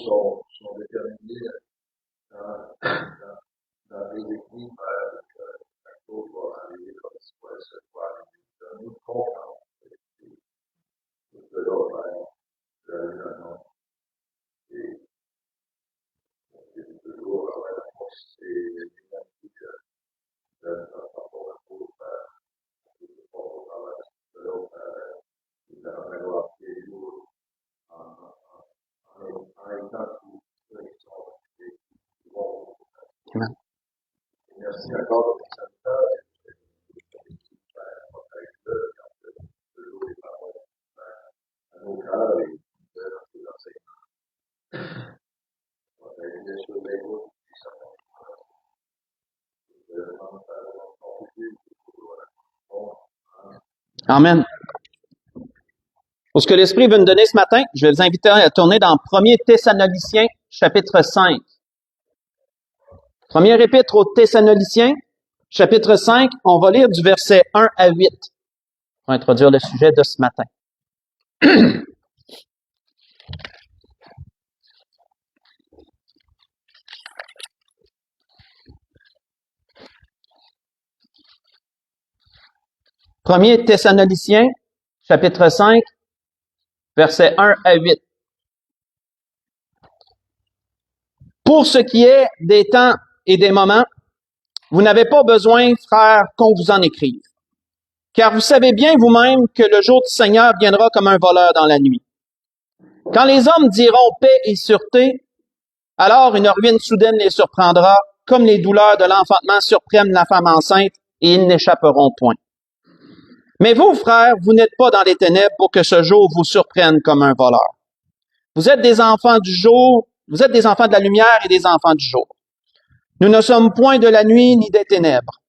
Sont déterminés dans des équipes que la cause va arriver comme si ça va arriver. Nous comprenons que là, le nom et toujours avoir la force et l'humanité que par rapport à l'autre, dans la gloire qui est lourde, en étant tous ceux qui sont Amen. Merci encore de votre serviteur. À nos cœurs et de nos enseignements. Bien sûr, l'écoute, Amen. Pour ce que l'Esprit veut nous donner ce matin, je vais vous inviter à tourner dans 1er Thessaloniciens, chapitre 5. Première épître aux Thessaloniciens, chapitre 5, on va lire du verset 1 à 8 pour introduire le sujet de ce matin. Premier Thessaloniciens, chapitre 5, versets 1 à 8. Pour ce qui est des temps et des moments, vous n'avez pas besoin, frères, qu'on vous en écrive. Car vous savez bien vous-même que le jour du Seigneur viendra comme un voleur dans la nuit. Quand les hommes diront paix et sûreté, alors une ruine soudaine les surprendra, comme les douleurs de l'enfantement surprennent la femme enceinte, et ils n'échapperont point. Mais vous, frères, vous n'êtes pas dans les ténèbres pour que ce jour vous surprenne comme un voleur. Vous êtes des enfants du jour, vous êtes des enfants de la lumière et des enfants du jour. Nous ne sommes point de la nuit ni des ténèbres.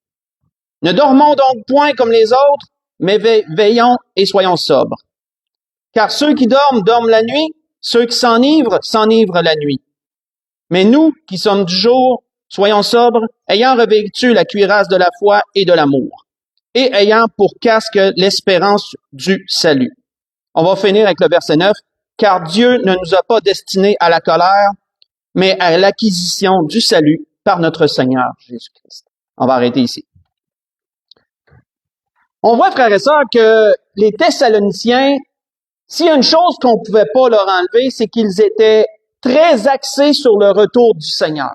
Ne dormons donc point comme les autres, mais veillons et soyons sobres. Car ceux qui dorment, dorment la nuit, ceux qui s'enivrent la nuit. Mais nous, qui sommes du jour, soyons sobres, ayant revêtu la cuirasse de la foi et de l'amour, et ayant pour casque l'espérance du salut. On va finir avec le verset 9. Car Dieu ne nous a pas destinés à la colère, mais à l'acquisition du salut par notre Seigneur Jésus-Christ. On va arrêter ici. On voit, frères et sœurs, que les Thessaloniciens, s'il y a une chose qu'on ne pouvait pas leur enlever, c'est qu'ils étaient très axés sur le retour du Seigneur.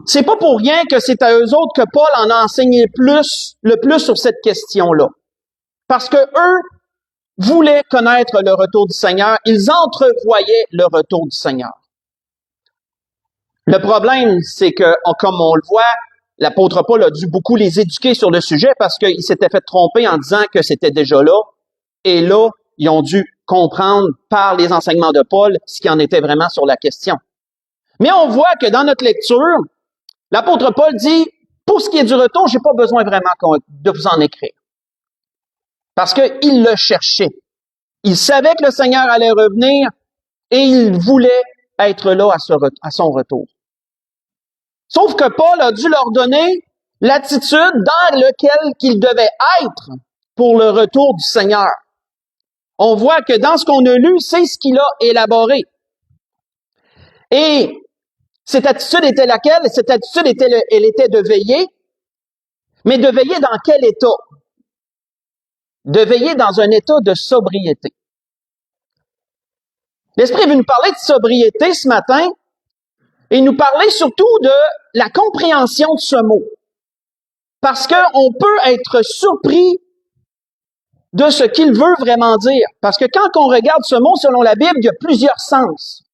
C'est pas pour rien que c'est à eux autres que Paul en a enseigné le plus sur cette question-là. Parce que eux voulaient connaître le retour du Seigneur, ils entrevoyaient le retour du Seigneur. Le problème, c'est que, comme on le voit, l'apôtre Paul a dû beaucoup les éduquer sur le sujet parce qu'ils s'étaient fait tromper en disant que c'était déjà là. Et là, ils ont dû comprendre par les enseignements de Paul ce qui en était vraiment sur la question. Mais on voit que dans notre lecture, l'apôtre Paul dit, pour ce qui est du retour, j'ai pas besoin vraiment de vous en écrire. Parce qu'il le cherchait. Il savait que le Seigneur allait revenir et il voulait être là à son retour. Sauf que Paul a dû leur donner l'attitude dans laquelle qu'ils devaient être pour le retour du Seigneur. On voit que dans ce qu'on a lu, c'est ce qu'il a élaboré. Et cette attitude était laquelle? Cette attitude elle était de veiller, mais de veiller dans quel état? De veiller dans un état de sobriété. L'Esprit veut nous parler de sobriété ce matin et nous parler surtout de la compréhension de ce mot. Parce qu'on peut être surpris de ce qu'il veut vraiment dire. Parce que quand on regarde ce mot selon la Bible, il y a plusieurs sens.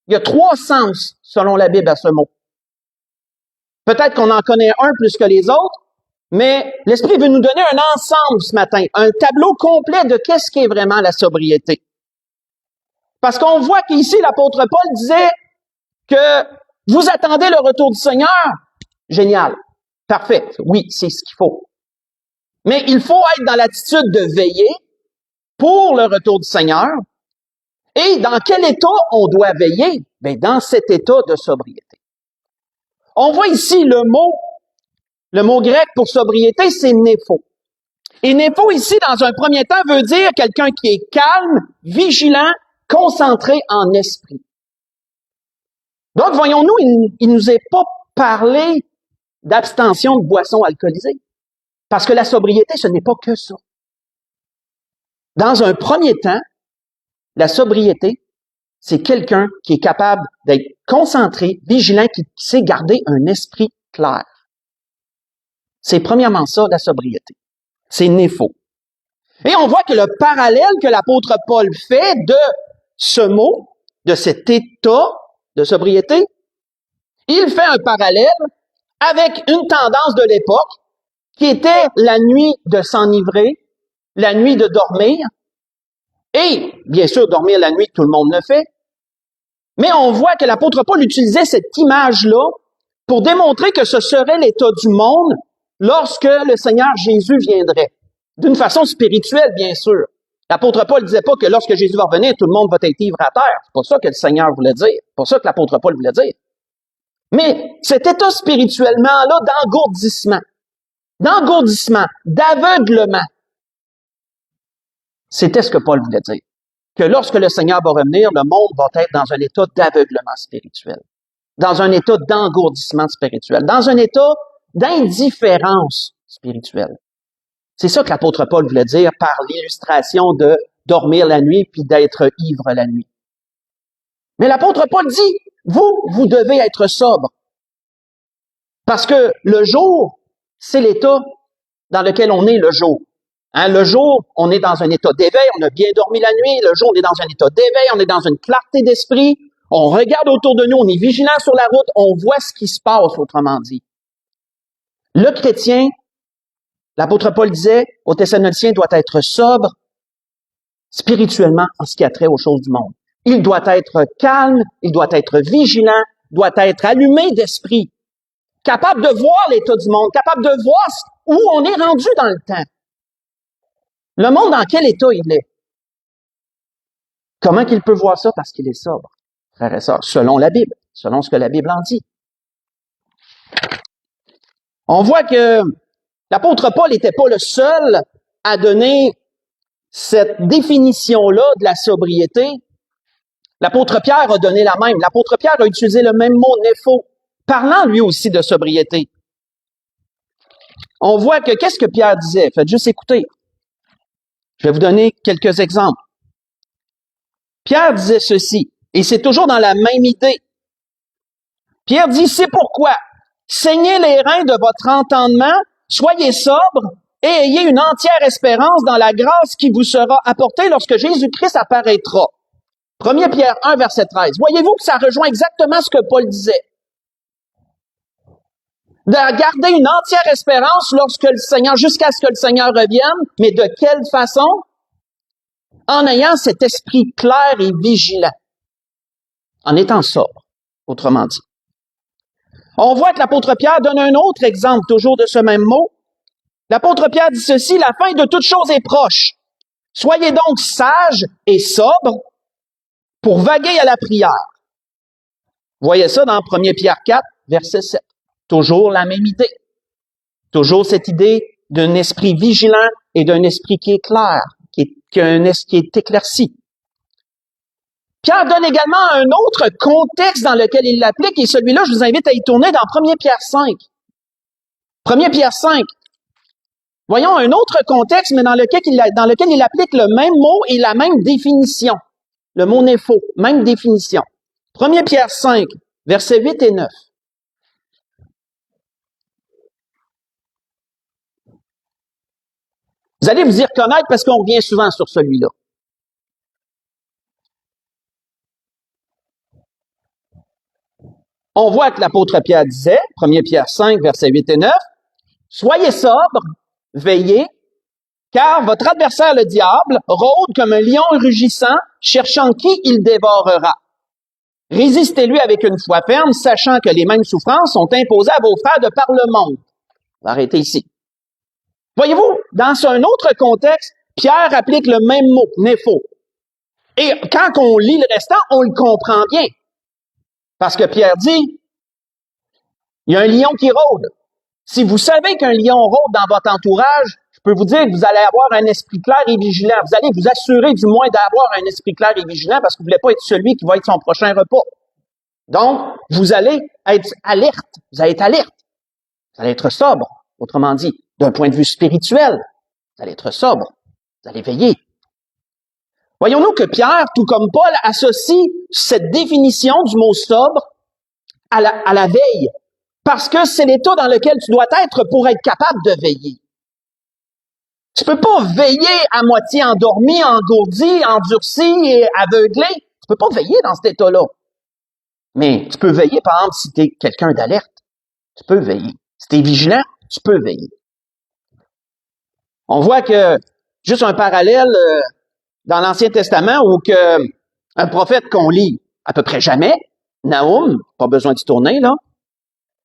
Il y a 3 sens selon la Bible à ce mot. Peut-être qu'on en connaît un plus que les autres, mais l'Esprit veut nous donner un ensemble ce matin, un tableau complet de qu'est-ce qu'est vraiment la sobriété. Parce qu'on voit qu'ici, l'apôtre Paul disait que vous attendez le retour du Seigneur. Génial. Parfait. Oui, c'est ce qu'il faut. Mais il faut être dans l'attitude de veiller pour le retour du Seigneur. Et dans quel état on doit veiller? Bien, dans cet état de sobriété. On voit ici le mot grec pour sobriété, c'est népho. Et népho ici, dans un premier temps, veut dire quelqu'un qui est calme, vigilant, concentré en esprit. Donc, voyons-nous, il nous est pas parlé d'abstention de boissons alcoolisées. Parce que la sobriété, ce n'est pas que ça. Dans un premier temps, la sobriété, c'est quelqu'un qui est capable d'être concentré, vigilant, qui sait garder un esprit clair. C'est premièrement ça, la sobriété. C'est népho. Et on voit que le parallèle que l'apôtre Paul fait de ce mot, de cet état de sobriété, il fait un parallèle avec une tendance de l'époque qui était la nuit de s'enivrer, la nuit de dormir. Et, bien sûr, dormir la nuit, tout le monde le fait. Mais on voit que l'apôtre Paul utilisait cette image-là pour démontrer que ce serait l'état du monde lorsque le Seigneur Jésus viendrait. D'une façon spirituelle, bien sûr. L'apôtre Paul ne disait pas que lorsque Jésus va revenir, tout le monde va être ivre à terre. C'est pas ça que le Seigneur voulait dire. C'est pas ça que l'apôtre Paul voulait dire. Mais cet état spirituellement-là d'engourdissement, d'aveuglement, c'était ce que Paul voulait dire. Que lorsque le Seigneur va revenir, le monde va être dans un état d'aveuglement spirituel, dans un état d'engourdissement spirituel, dans un état d'indifférence spirituelle. C'est ça que l'apôtre Paul voulait dire par l'illustration de dormir la nuit puis d'être ivre la nuit. Mais l'apôtre Paul dit, vous devez être sobre. Parce que le jour, c'est l'état dans lequel on est le jour. Hein, le jour, on est dans un état d'éveil, on a bien dormi la nuit. Le jour, on est dans un état d'éveil, on est dans une clarté d'esprit. On regarde autour de nous, on est vigilant sur la route, on voit ce qui se passe, autrement dit. Le chrétien, l'apôtre Paul disait, aux Thessaloniciens, doit être sobre spirituellement en ce qui a trait aux choses du monde. Il doit être calme, il doit être vigilant, doit être allumé d'esprit, capable de voir l'état du monde, capable de voir où on est rendu dans le temps. Le monde, dans quel état il est? Comment qu'il peut voir ça? Parce qu'il est sobre, frères et sœurs, selon la Bible, selon ce que la Bible en dit. On voit que l'apôtre Paul n'était pas le seul à donner cette définition-là de la sobriété. L'apôtre Pierre a donné la même. L'apôtre Pierre a utilisé le même mot, népho, parlant lui aussi de sobriété. On voit que, qu'est-ce que Pierre disait? Faites juste écouter. Je vais vous donner quelques exemples. Pierre disait ceci, et c'est toujours dans la même idée. Pierre dit, c'est pourquoi, saignez les reins de votre entendement, soyez sobres et ayez une entière espérance dans la grâce qui vous sera apportée lorsque Jésus-Christ apparaîtra. 1 Pierre 1, verset 13. Voyez-vous que ça rejoint exactement ce que Paul disait. De garder une entière espérance lorsque le Seigneur, jusqu'à ce que le Seigneur revienne, mais de quelle façon? En ayant cet esprit clair et vigilant. En étant sobre, autrement dit. On voit que l'apôtre Pierre donne un autre exemple, toujours de ce même mot. L'apôtre Pierre dit ceci, la fin de toute chose est proche. Soyez donc sages et sobres pour vaguer à la prière. Vous voyez ça dans 1 Pierre 4, verset 7. Toujours la même idée. Toujours cette idée d'un esprit vigilant et d'un esprit qui est clair, qui est éclairci. Pierre donne également un autre contexte dans lequel il l'applique, et celui-là, je vous invite à y tourner dans 1 Pierre 5. 1 Pierre 5. Voyons un autre contexte, mais dans lequel il applique le même mot et la même définition. Le mot népho, même définition. 1 Pierre 5, versets 8 et 9. Vous allez vous y reconnaître parce qu'on revient souvent sur celui-là. On voit que l'apôtre Pierre disait, 1 Pierre 5, versets 8 et 9, « Soyez sobres, veillez, car votre adversaire le diable rôde comme un lion rugissant, cherchant qui il dévorera. Résistez-lui avec une foi ferme, sachant que les mêmes souffrances sont imposées à vos frères de par le monde. » On va arrêter ici. Voyez-vous, dans un autre contexte, Pierre applique le même mot, népho. Et quand on lit le restant, on le comprend bien. Parce que Pierre dit, il y a un lion qui rôde. Si vous savez qu'un lion rôde dans votre entourage, je peux vous dire que vous allez avoir un esprit clair et vigilant. Vous allez vous assurer du moins d'avoir un esprit clair et vigilant parce que vous ne voulez pas être celui qui va être son prochain repas. Donc, vous allez être alerte. Vous allez être alerte. Vous allez être sobre, autrement dit, d'un point de vue spirituel. Vous allez être sobre. Vous allez veiller. Voyons-nous que Pierre, tout comme Paul, associe cette définition du mot sobre à la veille. Parce que c'est l'état dans lequel tu dois être pour être capable de veiller. Tu peux pas veiller à moitié endormi, engourdi, endurci et aveuglé. Tu peux pas veiller dans cet état-là. Mais tu peux veiller, par exemple, si tu es quelqu'un d'alerte. Tu peux veiller. Si tu es vigilant, tu peux veiller. On voit que, juste un parallèle dans l'Ancien Testament où un prophète qu'on lit à peu près jamais, Nahum, pas besoin d'y tourner, là.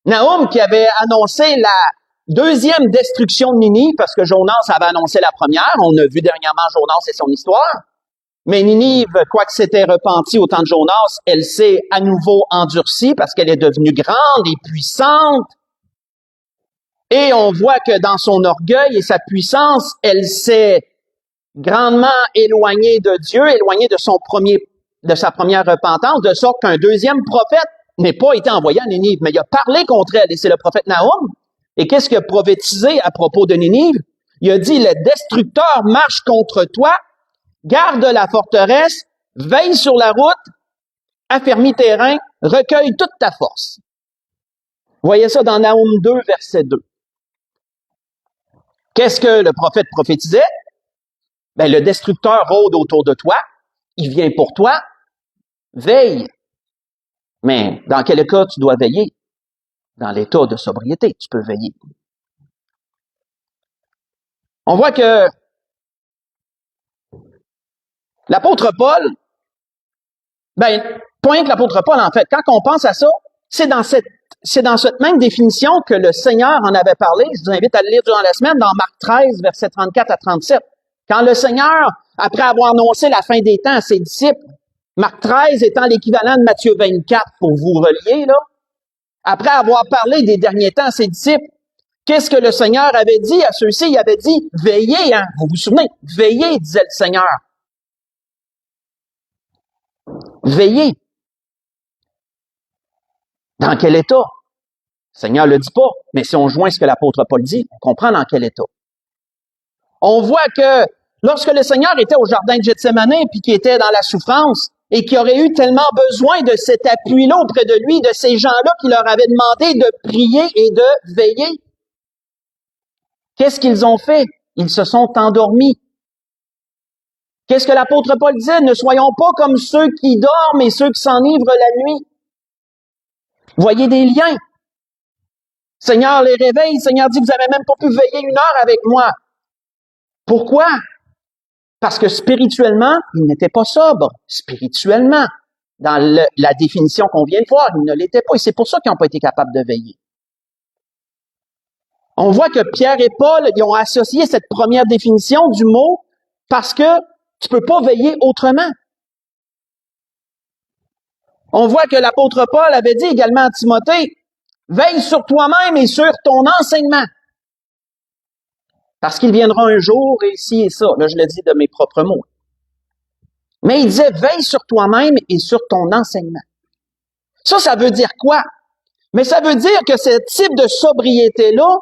Nahum qui avait annoncé la deuxième destruction de Ninive, parce que Jonas avait annoncé la première. On a vu dernièrement Jonas et son histoire. Mais Ninive, quoique s'était repentie au temps de Jonas, elle s'est à nouveau endurcie parce qu'elle est devenue grande et puissante. Et on voit que dans son orgueil et sa puissance, elle s'est grandement éloignée de Dieu, éloignée de sa première repentance, de sorte qu'un deuxième prophète n'est pas été envoyé à Ninive, mais il a parlé contre elle, et c'est le prophète Nahum. Et qu'est-ce qu'il a prophétisé à propos de Ninive? Il a dit, le destructeur marche contre toi, garde la forteresse, veille sur la route, affermis tes reins, recueille toute ta force. Vous voyez ça dans Nahum 2, verset 2. Qu'est-ce que le prophète prophétisait? Ben, le destructeur rôde autour de toi, il vient pour toi, veille. Mais dans quel cas tu dois veiller? Dans l'état de sobriété, tu peux veiller. On voit que l'apôtre Paul, pas rien que l'apôtre Paul, en fait, quand on pense à ça, c'est dans cette même définition que le Seigneur en avait parlé. Je vous invite à le lire durant la semaine dans Marc 13, versets 34 à 37. Quand le Seigneur, après avoir annoncé la fin des temps à ses disciples, Marc 13 étant l'équivalent de Matthieu 24 pour vous relier, là, après avoir parlé des derniers temps à ses disciples, qu'est-ce que le Seigneur avait dit à ceux-ci? Il avait dit, veillez, hein, vous vous souvenez? Veillez, disait le Seigneur. Veillez. Dans quel état? Le Seigneur ne le dit pas, mais si on joint ce que l'apôtre Paul dit, on comprend dans quel état. On voit que lorsque le Seigneur était au jardin de Gethsémani, puis qu'il était dans la souffrance, et qu'il aurait eu tellement besoin de cet appui-là auprès de lui, de ces gens-là qui leur avaient demandé de prier et de veiller, qu'est-ce qu'ils ont fait? Ils se sont endormis. Qu'est-ce que l'apôtre Paul disait? Ne soyons pas comme ceux qui dorment et ceux qui s'enivrent la nuit. Voyez des liens. Seigneur les réveille. Seigneur dit, vous avez même pas pu veiller 1 heure avec moi. Pourquoi? Parce que spirituellement, ils n'étaient pas sobres. Spirituellement, dans la définition qu'on vient de voir, ils ne l'étaient pas. Et c'est pour ça qu'ils n'ont pas été capables de veiller. On voit que Pierre et Paul, ils ont associé cette première définition du mot parce que tu peux pas veiller autrement. On voit que l'apôtre Paul avait dit également à Timothée, veille sur toi-même et sur ton enseignement. Parce qu'il viendra un jour et ci et ça. Là, je le dis de mes propres mots. Mais il disait, veille sur toi-même et sur ton enseignement. Ça veut dire quoi? Mais ça veut dire que ce type de sobriété-là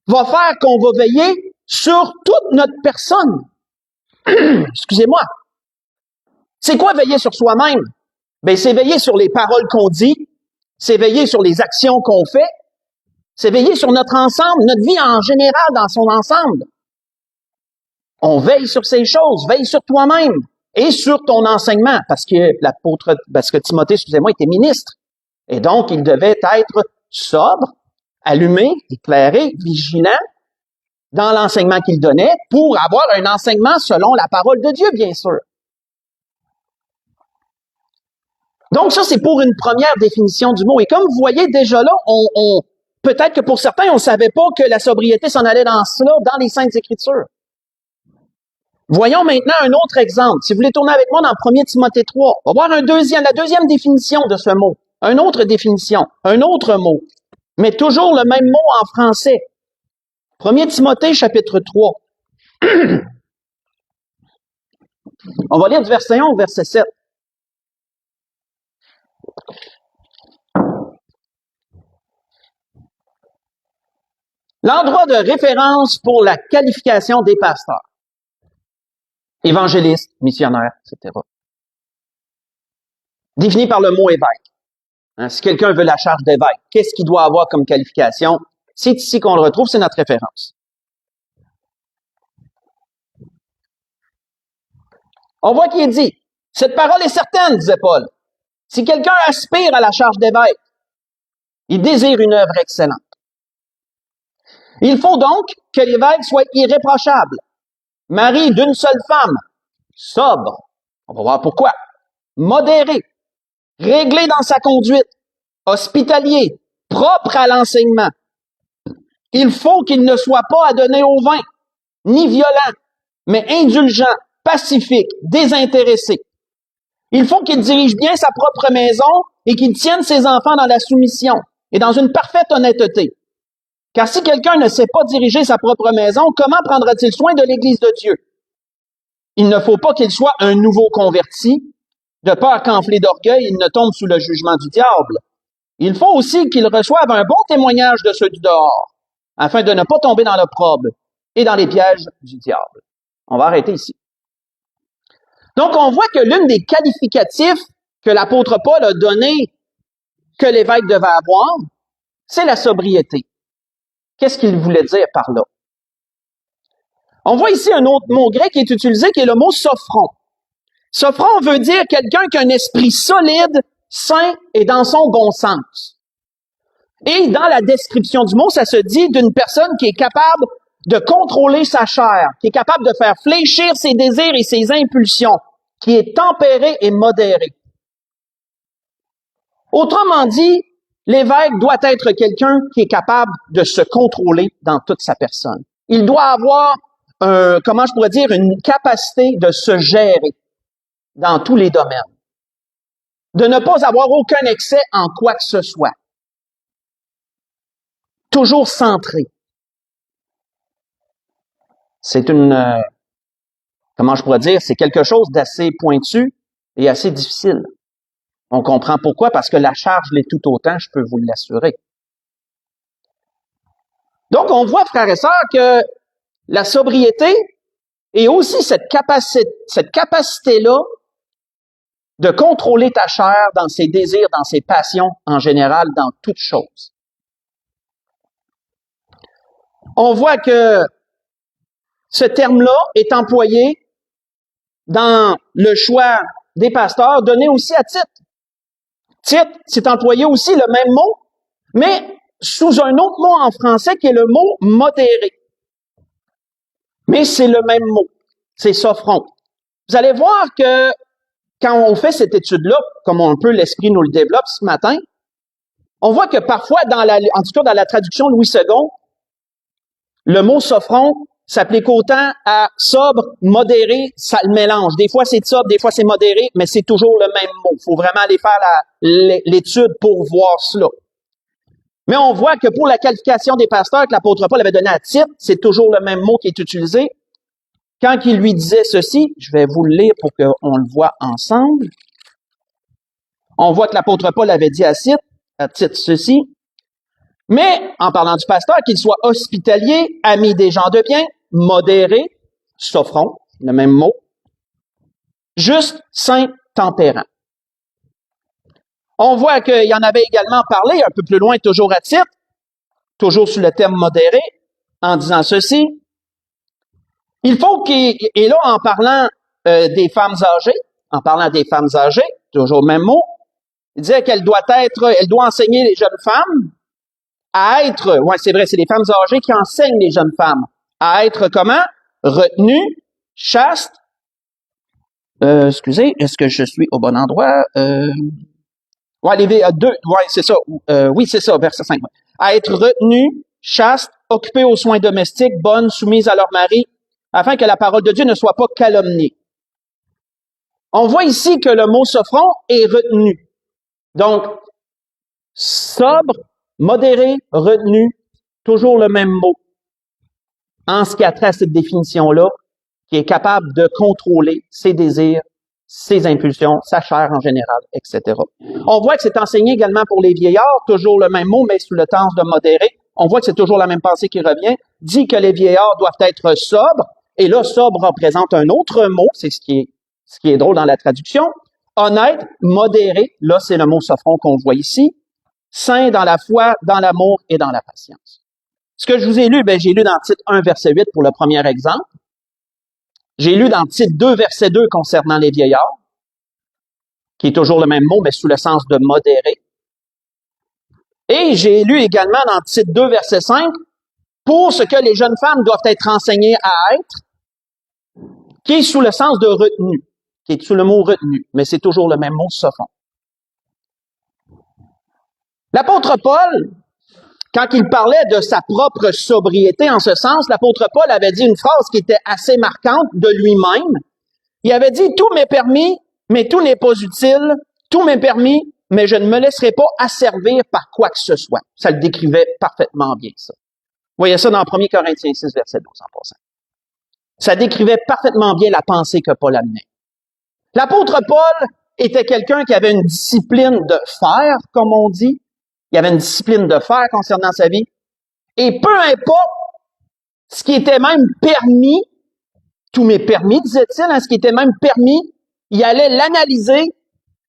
va faire qu'on va veiller sur toute notre personne. Excusez-moi. C'est quoi veiller sur soi-même? C'est veiller sur les paroles qu'on dit, c'est veiller sur les actions qu'on fait, c'est veiller sur notre ensemble, notre vie en général dans son ensemble. On veille sur ces choses, veille sur toi-même et sur ton enseignement, parce que Timothée, excusez-moi, était ministre. Et donc, il devait être sobre, allumé, éclairé, vigilant dans l'enseignement qu'il donnait pour avoir un enseignement selon la parole de Dieu, bien sûr. Donc, ça, c'est pour une première définition du mot. Et comme vous voyez, déjà là, peut-être que pour certains, on ne savait pas que la sobriété s'en allait dans cela, dans les Saintes Écritures. Voyons maintenant un autre exemple. Si vous voulez tourner avec moi dans 1 Timothée 3, on va voir la deuxième définition de ce mot. Une autre définition, un autre mot. Mais toujours le même mot en français. 1 Timothée, chapitre 3. On va lire du verset 1 au verset 7. L'endroit de référence pour la qualification des pasteurs, évangélistes, missionnaires, etc. Défini par le mot évêque. Si quelqu'un veut la charge d'évêque, qu'est-ce qu'il doit avoir comme qualification? C'est ici qu'on le retrouve, c'est notre référence. On voit qu'il est dit, cette parole est certaine, disait Paul. Si quelqu'un aspire à la charge d'évêque, il désire une œuvre excellente. Il faut donc que l'évêque soit irréprochable, mari d'une seule femme, sobre, on va voir pourquoi, modéré, réglé dans sa conduite, hospitalier, propre à l'enseignement. Il faut qu'il ne soit pas adonné au vin, ni violent, mais indulgent, pacifique, désintéressé. Il faut qu'il dirige bien sa propre maison et qu'il tienne ses enfants dans la soumission et dans une parfaite honnêteté. Car si quelqu'un ne sait pas diriger sa propre maison, comment prendra-t-il soin de l'Église de Dieu? Il ne faut pas qu'il soit un nouveau converti, de peur qu'enflé d'orgueil, il ne tombe sous le jugement du diable. Il faut aussi qu'il reçoive un bon témoignage de ceux du dehors, afin de ne pas tomber dans l'opprobre et dans les pièges du diable. On va arrêter ici. Donc, on voit que l'une des qualificatifs que l'apôtre Paul a donné que l'évêque devait avoir, c'est la sobriété. Qu'est-ce qu'il voulait dire par là? On voit ici un autre mot grec qui est utilisé, qui est le mot sophron. Sophron veut dire quelqu'un qui a un esprit solide, sain et dans son bon sens. Et dans la description du mot, ça se dit d'une personne qui est capable de contrôler sa chair, qui est capable de faire fléchir ses désirs et ses impulsions, qui est tempéré et modéré. Autrement dit, l'évêque doit être quelqu'un qui est capable de se contrôler dans toute sa personne. Il doit avoir, une capacité de se gérer dans tous les domaines. De ne pas avoir aucun excès en quoi que ce soit. Toujours centré. C'est c'est quelque chose d'assez pointu et assez difficile. On comprend pourquoi, parce que la charge l'est tout autant, je peux vous l'assurer. Donc, on voit, frères et sœurs, que la sobriété et aussi cette capacité-là de contrôler ta chair dans ses désirs, dans ses passions en général, dans toutes choses. On voit que ce terme-là est employé dans le choix des pasteurs, donné aussi à Tite. Tite, c'est employé aussi le même mot, mais sous un autre mot en français qui est le mot modéré. Mais c'est le même mot, c'est sophron. Vous allez voir que quand on fait cette étude-là, comme un peu l'Esprit nous le développe ce matin, on voit que parfois, en tout cas dans la traduction Louis II, le mot sophron s'applique autant à sobre, modéré, ça le mélange. Des fois c'est sobre, des fois c'est modéré, mais c'est toujours le même mot. Il faut vraiment aller faire l'étude pour voir cela. Mais on voit que pour la qualification des pasteurs que l'apôtre Paul avait donné à Tite, c'est toujours le même mot qui est utilisé. Quand il lui disait ceci, je vais vous le lire pour qu'on le voit ensemble. On voit que l'apôtre Paul avait dit à Tite ceci. Mais, en parlant du pasteur, qu'il soit hospitalier, ami des gens de bien, modéré, sophron, le même mot, juste, saint, tempérant. On voit qu'il y en avait également parlé un peu plus loin, toujours à Tite, toujours sous le terme modéré, en disant ceci. Il faut et là, en parlant des femmes âgées, toujours le même mot, il disait elle doit enseigner les jeunes femmes à être, ouais, c'est vrai, c'est les femmes âgées qui enseignent les jeunes femmes à être comment? Retenues, chastes. Excusez, est-ce que je suis au bon endroit? C'est ça. Oui, c'est ça, verset 5. À être retenues, chastes, occupées aux soins domestiques, bonnes, soumises à leur mari, afin que la parole de Dieu ne soit pas calomniée. On voit ici que le mot sophron est retenu. Donc, sobre, modéré, retenu, toujours le même mot. En ce qui a trait à cette définition-là, qui est capable de contrôler ses désirs, ses impulsions, sa chair en général, etc. On voit que c'est enseigné également pour les vieillards, toujours le même mot, mais sous le temps de modéré. On voit que c'est toujours la même pensée qui revient. Dit que les vieillards doivent être sobres, et là, sobre représente un autre mot, c'est ce qui est drôle dans la traduction. Honnête, modéré, là, c'est le mot sophron qu'on voit ici. Saint dans la foi, dans l'amour et dans la patience. Ce que je vous ai lu, j'ai lu dans Tite 1, verset 8 pour le premier exemple. J'ai lu dans Tite 2, verset 2 concernant les vieillards, qui est toujours le même mot, mais sous le sens de modéré. Et j'ai lu également dans Tite 2, verset 5, pour ce que les jeunes femmes doivent être enseignées à être, qui est sous le sens de retenu, qui est sous le mot retenu, mais c'est toujours le même mot, sophron. L'apôtre Paul, quand il parlait de sa propre sobriété en ce sens, l'apôtre Paul avait dit une phrase qui était assez marquante de lui-même. Il avait dit « Tout m'est permis, mais tout n'est pas utile. Tout m'est permis, mais je ne me laisserai pas asservir par quoi que ce soit. » Ça le décrivait parfaitement bien, ça. Vous voyez ça dans 1 Corinthiens 6, verset 12, en passant. Ça décrivait parfaitement bien la pensée que Paul amenait. L'apôtre Paul était quelqu'un qui avait une discipline de fer, comme on dit. Il y avait une discipline de fer concernant sa vie. Et peu importe ce qui était même permis, tout m'est permis, disait-il, ce qui était même permis, il allait l'analyser.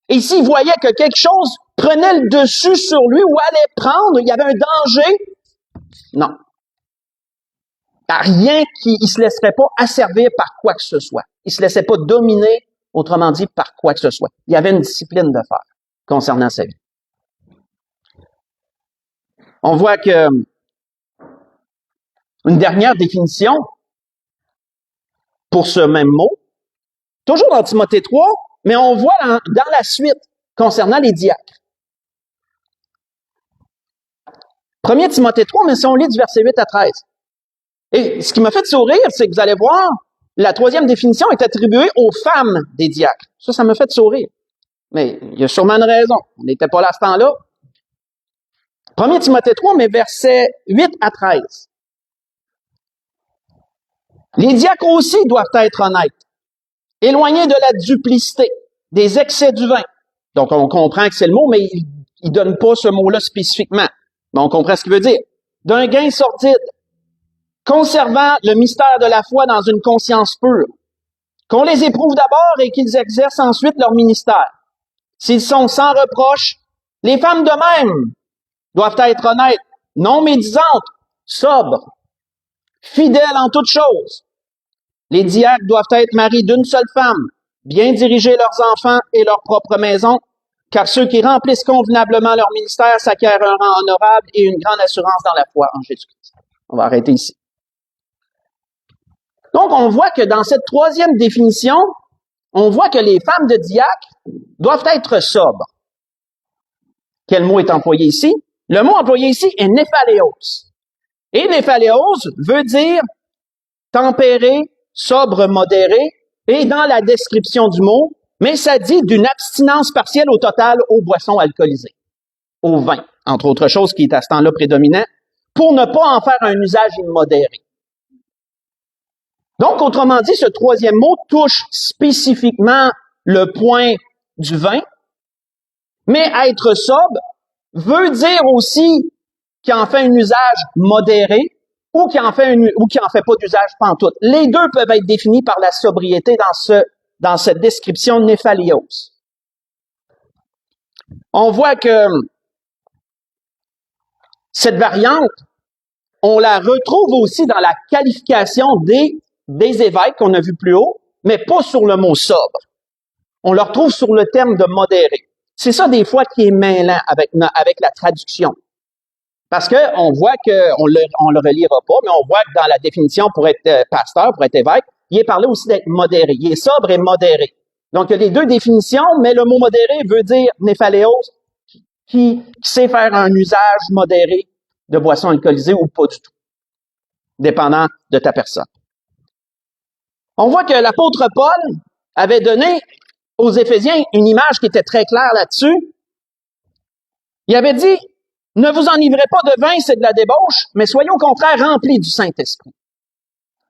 Et s'il voyait que quelque chose prenait le dessus sur lui ou allait prendre, il y avait un danger, non. Rien il se laisserait pas asservir par quoi que ce soit. Il se laissait pas dominer, autrement dit, par quoi que ce soit. Il y avait une discipline de fer concernant sa vie. On voit que une dernière définition pour ce même mot, toujours dans Timothée 3, mais on voit dans la suite concernant les diacres. 1 Timothée 3, mais si on lit du verset 8 à 13. Et ce qui m'a fait sourire, c'est que vous allez voir, la troisième définition est attribuée aux femmes des diacres. Ça m'a fait sourire. Mais il y a sûrement une raison. On n'était pas là à ce temps-là. 1 Timothée 3, mais versets 8 à 13. Les diacres aussi doivent être honnêtes, éloignés de la duplicité, des excès du vin. Donc, on comprend que c'est le mot, mais il ne donne pas ce mot-là spécifiquement. Mais on comprend ce qu'il veut dire. D'un gain sordide, conservant le mystère de la foi dans une conscience pure, qu'on les éprouve d'abord et qu'ils exercent ensuite leur ministère. S'ils sont sans reproche, les femmes de même doivent être honnêtes, non médisantes, sobres, fidèles en toutes choses. Les diacres doivent être mariés d'une seule femme, bien diriger leurs enfants et leur propre maison, car ceux qui remplissent convenablement leur ministère s'acquièrent un rang honorable et une grande assurance dans la foi en Jésus-Christ. On va arrêter ici. Donc, on voit que dans cette troisième définition, on voit que les femmes de diacres doivent être sobres. Quel mot est employé ici? Le mot employé ici est néphaléos. Et néphaléos veut dire tempéré, sobre, modéré, et dans la description du mot, mais ça dit d'une abstinence partielle au total aux boissons alcoolisées, au vin, entre autres choses qui est à ce temps-là prédominant, pour ne pas en faire un usage immodéré. Donc, autrement dit, ce troisième mot touche spécifiquement le point du vin, mais être sobre veut dire aussi qu'il en fait un usage modéré ou qu'il en fait pas d'usage pantoute. Les deux peuvent être définis par la sobriété dans cette description néphalios. On voit que cette variante, on la retrouve aussi dans la qualification des des évêques qu'on a vu plus haut, mais pas sur le mot sobre. On le retrouve sur le terme de modéré. C'est ça des fois qui est mêlant avec la traduction. Parce que on voit que, on le relira pas, mais on voit que dans la définition pour être pasteur, pour être évêque, il est parlé aussi d'être modéré. Il est sobre et modéré. Donc, il y a les deux définitions, mais le mot modéré veut dire néphaléos, qui sait faire un usage modéré de boissons alcoolisées ou pas du tout, dépendant de ta personne. On voit que l'apôtre Paul avait donné aux Éphésiens une image qui était très claire là-dessus. Il avait dit, ne vous enivrez pas de vin, c'est de la débauche, mais soyez au contraire remplis du Saint-Esprit.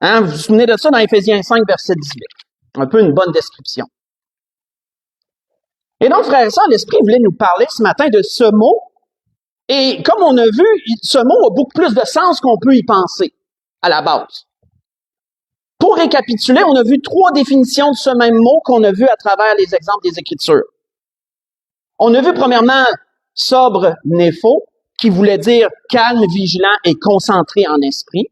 Hein, vous vous souvenez de ça dans Éphésiens 5, verset 18. Un peu une bonne description. Et donc, frères et sœurs, l'Esprit voulait nous parler ce matin de ce mot. Et comme on a vu, ce mot a beaucoup plus de sens qu'on peut y penser à la base. Pour récapituler, on a vu 3 définitions de ce même mot qu'on a vu à travers les exemples des Écritures. On a vu premièrement sobre, népho, qui voulait dire calme, vigilant et concentré en esprit.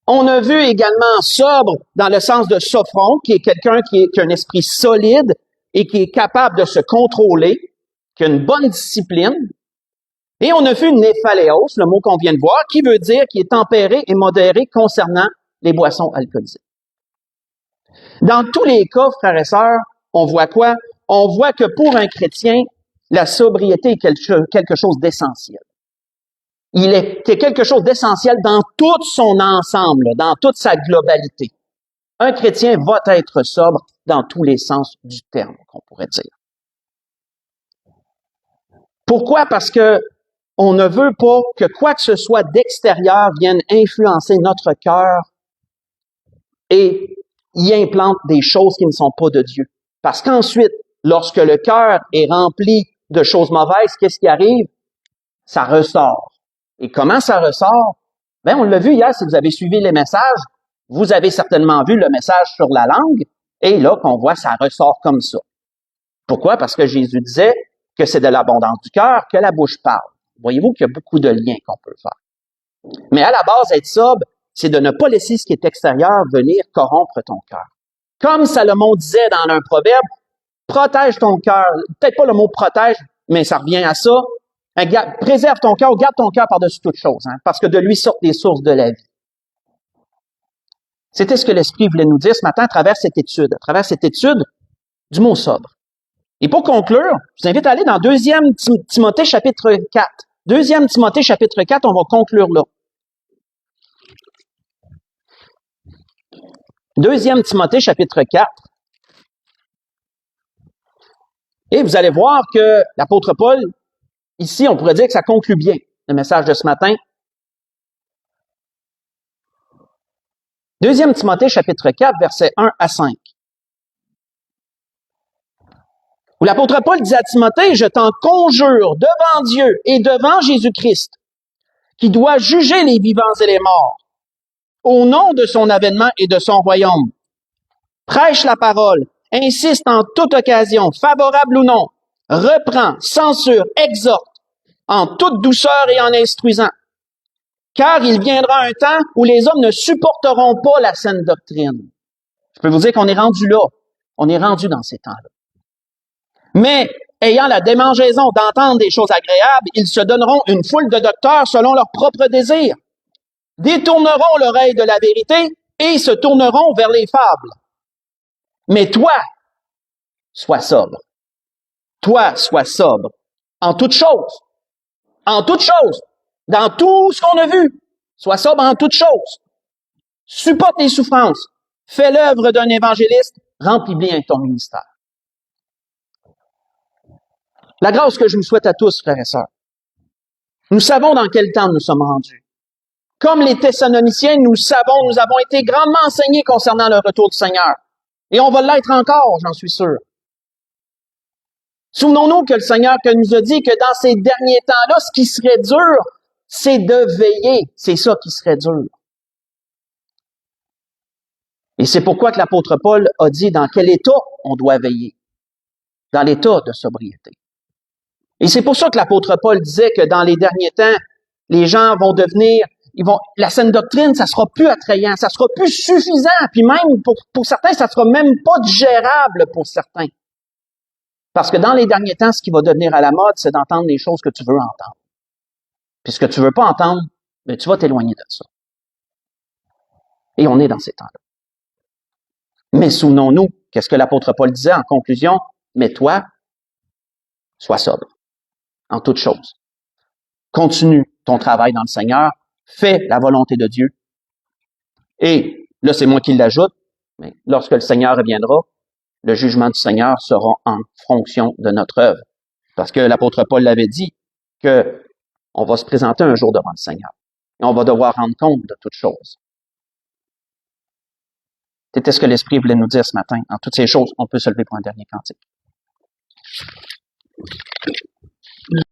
On a vu également sobre dans le sens de sophron, qui est quelqu'un qui a un esprit solide et qui est capable de se contrôler, qui a une bonne discipline. Et on a vu néphaléos, le mot qu'on vient de voir, qui veut dire qui est tempéré et modéré concernant les boissons alcoolisées. Dans tous les cas, frères et sœurs, on voit quoi? On voit que pour un chrétien, la sobriété est quelque chose d'essentiel. C'est quelque chose d'essentiel dans tout son ensemble, dans toute sa globalité. Un chrétien va être sobre dans tous les sens du terme, qu'on pourrait dire. Pourquoi? Parce que on ne veut pas que quoi que ce soit d'extérieur vienne influencer notre cœur et y implante des choses qui ne sont pas de Dieu. Parce qu'ensuite, lorsque le cœur est rempli de choses mauvaises, qu'est-ce qui arrive? Ça ressort. Et comment ça ressort? Ben, on l'a vu hier, si vous avez suivi les messages, vous avez certainement vu le message sur la langue, et là, qu'on voit, ça ressort comme ça. Pourquoi? Parce que Jésus disait que c'est de l'abondance du cœur que la bouche parle. Voyez-vous qu'il y a beaucoup de liens qu'on peut faire. Mais à la base, être sobre, c'est de ne pas laisser ce qui est extérieur venir corrompre ton cœur. Comme Salomon disait dans un proverbe, protège ton cœur. Peut-être pas le mot protège, mais ça revient à ça. Préserve ton cœur, garde ton cœur par-dessus toute chose, hein, parce que de lui sortent les sources de la vie. C'était ce que l'Esprit voulait nous dire ce matin à travers cette étude du mot sobre. Et pour conclure, je vous invite à aller dans 2 Timothée chapitre 4. 2 Timothée chapitre 4, on va conclure là. 2 Timothée chapitre 4. Et vous allez voir que l'apôtre Paul, ici, on pourrait dire que ça conclut bien le message de ce matin. 2 Timothée chapitre 4, versets 1 à 5. Où l'apôtre Paul dit à Timothée, « Je t'en conjure devant Dieu et devant Jésus-Christ, qui doit juger les vivants et les morts, au nom de son avènement et de son royaume. Prêche la parole, insiste en toute occasion, favorable ou non, reprend, censure, exhorte, en toute douceur et en instruisant. Car il viendra un temps où les hommes ne supporteront pas la saine doctrine. » Je peux vous dire qu'on est rendu là. On est rendu dans ces temps-là. Mais, ayant la démangeaison d'entendre des choses agréables, ils se donneront une foule de docteurs selon leurs propres désirs, détourneront l'oreille de la vérité et se tourneront vers les fables. Mais toi, sois sobre. Toi, sois sobre. En toutes choses. En toutes choses. Dans tout ce qu'on a vu. Sois sobre en toutes choses. Supporte les souffrances. Fais l'œuvre d'un évangéliste. Remplis bien ton ministère. La grâce que je nous souhaite à tous, frères et sœurs. Nous savons dans quel temps nous sommes rendus. Comme les Thessaloniciens, nous avons été grandement enseignés concernant le retour du Seigneur. Et on va l'être encore, j'en suis sûr. Souvenons-nous que le Seigneur nous a dit que dans ces derniers temps-là, ce qui serait dur, c'est de veiller. C'est ça qui serait dur. Et c'est pourquoi que l'apôtre Paul a dit dans quel état on doit veiller. Dans l'état de sobriété. Et c'est pour ça que l'apôtre Paul disait que dans les derniers temps, les gens vont devenir la saine doctrine, ça sera plus attrayant, ça sera plus suffisant, puis même pour certains, ça sera même pas digérable pour certains. Parce que dans les derniers temps, ce qui va devenir à la mode, c'est d'entendre les choses que tu veux entendre. Puis ce que tu veux pas entendre, ben, tu vas t'éloigner de ça. Et on est dans ces temps-là. Mais souvenons-nous, qu'est-ce que l'apôtre Paul disait en conclusion? Mais toi, sois sobre en toutes choses. Continue ton travail dans le Seigneur, fais la volonté de Dieu. Et là, c'est moi qui l'ajoute, mais lorsque le Seigneur reviendra, le jugement du Seigneur sera en fonction de notre œuvre. Parce que l'apôtre Paul l'avait dit, que on va se présenter un jour devant le Seigneur. Et on va devoir rendre compte de toutes choses. C'était ce que l'Esprit voulait nous dire ce matin. En toutes ces choses, on peut se lever pour un dernier cantique.